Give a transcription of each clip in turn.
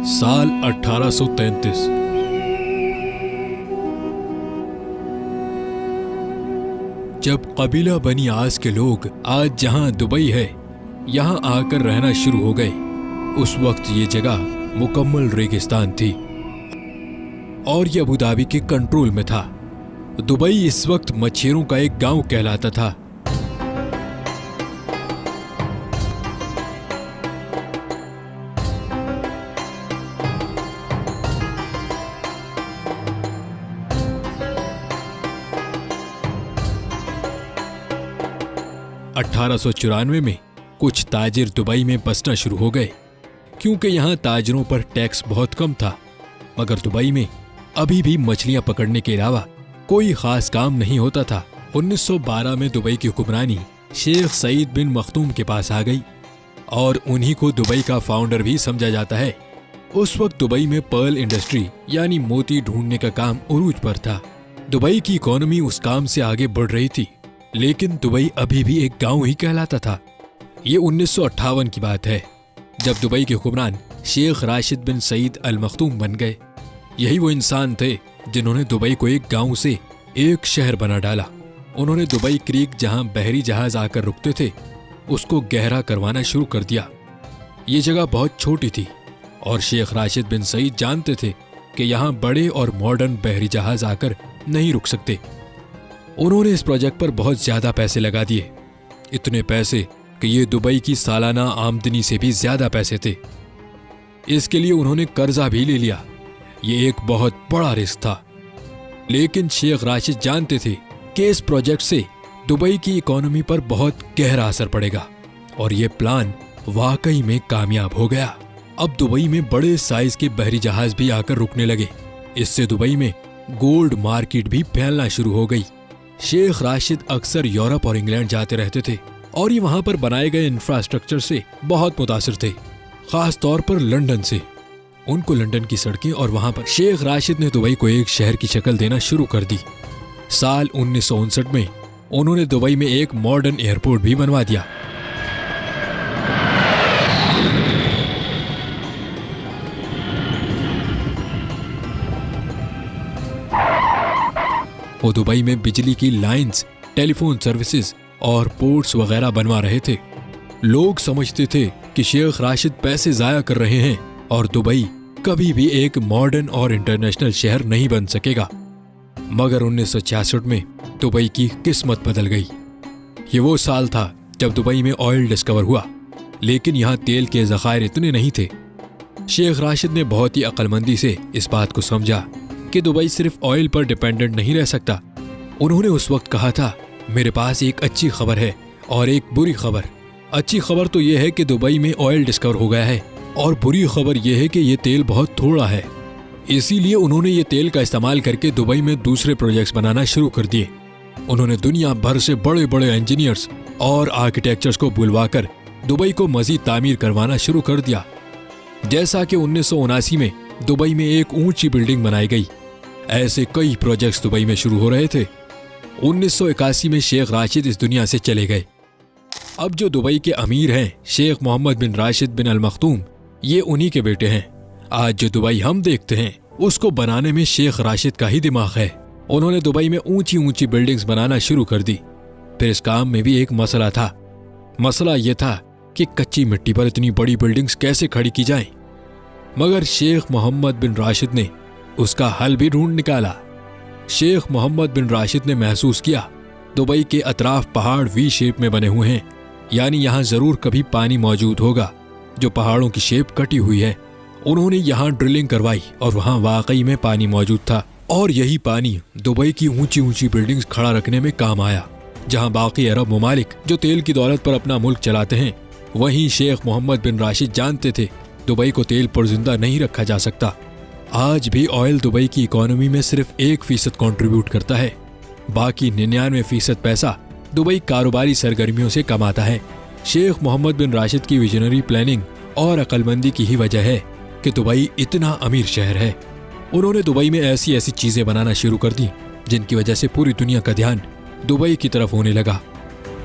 साल 1833। जब कबीला बनी आस के लोग आज जहां दुबई है यहां आकर रहना शुरू हो गए, उस वक्त ये जगह मुकम्मल रेगिस्तान थी और ये अबू धाबी के कंट्रोल में था। दुबई इस वक्त मच्छरों का एक गांव कहलाता था। अठारह में कुछ ताजिर दुबई में बसना शुरू हो गए, क्योंकि यहाँ ताजिरों पर टैक्स बहुत कम था। मगर दुबई में अभी भी मछलियां पकड़ने के अलावा कोई खास काम नहीं होता था। 1912 में दुबई की हुक्मरानी शेख सईद बिन मखदूम के पास आ गई और उन्हीं को दुबई का फाउंडर भी समझा जाता है। उस वक्त दुबई में पर्ल इंडस्ट्री यानी मोती ढूंढने का काम उरूज पर था। दुबई की इकोनॉमी उस काम से आगे बढ़ रही थी, लेकिन दुबई अभी भी एक गांव ही कहलाता था। ये 1958 की बात है, जब दुबई के हुक्मरान शेख राशिद बिन सईद अल मखदूम बन गए। यही वो इंसान थे जिन्होंने दुबई को एक गांव से एक शहर बना डाला। उन्होंने दुबई क्रीक जहां बहरी जहाज आकर रुकते थे उसको गहरा करवाना शुरू कर दिया। ये जगह बहुत छोटी थी और शेख राशिद बिन सईद जानते थे कि यहाँ बड़े और मॉडर्न बहरी जहाज आकर नहीं रुक सकते। उन्होंने इस प्रोजेक्ट पर बहुत ज्यादा पैसे लगा दिए, इतने पैसे कि ये दुबई की सालाना आमदनी से भी ज्यादा पैसे थे। इसके लिए उन्होंने कर्जा भी ले लिया। ये एक बहुत बड़ा रिस्क था, लेकिन शेख राशिद जानते थे कि इस प्रोजेक्ट से दुबई की इकोनॉमी पर बहुत गहरा असर पड़ेगा और ये प्लान वाकई में कामयाब हो गया। अब दुबई में बड़े साइज के बहरी जहाज भी आकर रुकने लगे। इससे दुबई में गोल्ड मार्केट भी फैलना शुरू हो गई। शेख राशिद अक्सर यूरोप और इंग्लैंड जाते रहते थे और ये वहां पर बनाए गए इंफ्रास्ट्रक्चर से बहुत मुतासिर थे, खास तौर पर लंदन से। उनको लंदन की सड़कें और वहां पर शेख राशिद ने दुबई को एक शहर की शक्ल देना शुरू कर दी। साल 1959 में उन्होंने दुबई में एक मॉडर्न एयरपोर्ट भी बनवा दिया। वो दुबई में बिजली की लाइंस, टेलीफोन सर्विसेज और पोर्ट्स वगैरह बनवा रहे थे। लोग समझते थे कि शेख राशिद पैसे जाया कर रहे हैं और दुबई कभी भी एक मॉडर्न और इंटरनेशनल शहर नहीं बन सकेगा। मगर 1966 में दुबई की किस्मत बदल गई। ये वो साल था जब दुबई में ऑयल डिस्कवर हुआ, लेकिन यहाँ तेल के ज़खायर इतने नहीं थे। शेख राशिद ने बहुत ही अक्लमंदी से इस बात को समझा कि दुबई सिर्फ ऑयल पर डिपेंडेंट नहीं रह सकता। उन्होंने उस वक्त कहा था, मेरे पास एक अच्छी खबर है और एक बुरी खबर। अच्छी खबर तो यह है कि दुबई में ऑयल डिस्कवर हो गया है और बुरी खबर यह है कि ये तेल बहुत थोड़ा है। इसीलिए उन्होंने ये तेल का इस्तेमाल करके दुबई में दूसरे प्रोजेक्ट्स बनाना शुरू कर दिए। उन्होंने दुनिया भर से बड़े बड़े इंजीनियर्स और आर्किटेक्चर्स को बुलवाकर दुबई को मजीद तामीर करवाना शुरू कर दिया। जैसा कि 1979 में दुबई में एक ऊंची बिल्डिंग बनाई गई, ऐसे कई प्रोजेक्ट्स दुबई में शुरू हो रहे थे। 1981 में शेख राशिद इस दुनिया से चले गए। अब जो दुबई के अमीर हैं शेख मोहम्मद बिन राशिद बिन अल मखदूम, ये उन्हीं के बेटे हैं। आज जो दुबई हम देखते हैं उसको बनाने में शेख राशिद का ही दिमाग है। उन्होंने दुबई में ऊंची ऊंची बिल्डिंग्स बनाना शुरू कर दी। फिर इस काम में भी एक मसला था। मसला यह था कि कच्ची मिट्टी पर इतनी बड़ी बिल्डिंग्स कैसे खड़ी की जाएं। मगर शेख मोहम्मद बिन राशिद ने उसका हल भी ढूंढ निकाला। शेख मोहम्मद बिन राशिद ने महसूस किया दुबई के अतराफ पहाड़ वी शेप में बने हुए हैं, यानी यहाँ जरूर कभी पानी मौजूद होगा जो पहाड़ों की शेप कटी हुई है। उन्होंने यहाँ ड्रिलिंग करवाई और वहाँ वाकई में पानी मौजूद था और यही पानी दुबई की ऊंची ऊंची बिल्डिंग्स खड़ा रखने में काम आया। जहाँ बाकी अरब ममालिक जो तेल की दौलत पर अपना मुल्क चलाते हैं, वहीं शेख मोहम्मद बिन राशिद जानते थे दुबई को तेल पर जिंदा नहीं रखा जा सकता। आज भी ऑयल दुबई की इकोनॉमी में सिर्फ 1% कंट्रीब्यूट करता है, बाकी 99% पैसा दुबई कारोबारी सरगर्मियों से कमाता है। शेख मोहम्मद बिन राशिद की विजनरी प्लानिंग और अक्लमंदी की ही वजह है कि दुबई इतना अमीर शहर है। उन्होंने दुबई में ऐसी ऐसी चीजें बनाना शुरू कर दी जिनकी वजह से पूरी दुनिया का ध्यान दुबई की तरफ होने लगा,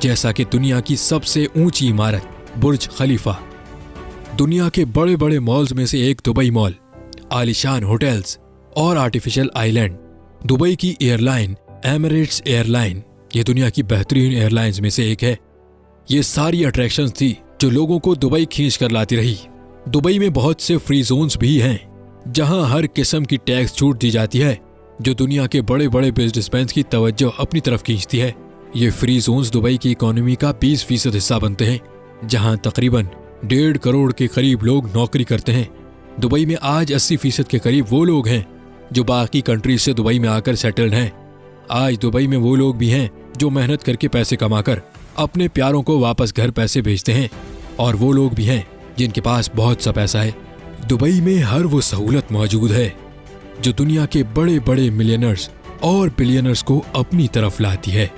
जैसा कि दुनिया की सबसे ऊंची इमारत बुर्ज खलीफा। दुनिया के बड़े बड़े मॉल्स में से एक दुबई मॉल, आलीशान होटल्स और आर्टिफिशियल आइलैंड। दुबई की एयरलाइन एमिरेट्स एयरलाइन ये दुनिया की बेहतरीन एयरलाइंस में से एक है। ये सारी अट्रैक्शंस थी जो लोगों को दुबई खींच कर लाती रही। दुबई में बहुत से फ्री जोन्स भी हैं जहां हर किस्म की टैक्स छूट दी जाती है, जो दुनिया के बड़े बड़े बिजनेसमैन की तवज्जो अपनी तरफ खींचती है। ये फ्री जोन्स दुबई की इकोनॉमी का 20% हिस्सा बनते हैं, जहां तकरीबन 1.5 करोड़ के करीब लोग नौकरी करते हैं। दुबई में आज 80% के करीब वो लोग हैं जो बाकी कंट्रीज से दुबई में आकर सेटल्ड हैं। आज दुबई में वो लोग भी हैं जो मेहनत करके पैसे कमाकर अपने प्यारों को वापस घर पैसे भेजते हैं, और वो लोग भी हैं जिनके पास बहुत सा पैसा है। दुबई में हर वो सहूलत मौजूद है जो दुनिया के बड़े बड़े मिलियनर्स और बिलियनर्स को अपनी तरफ लाती है।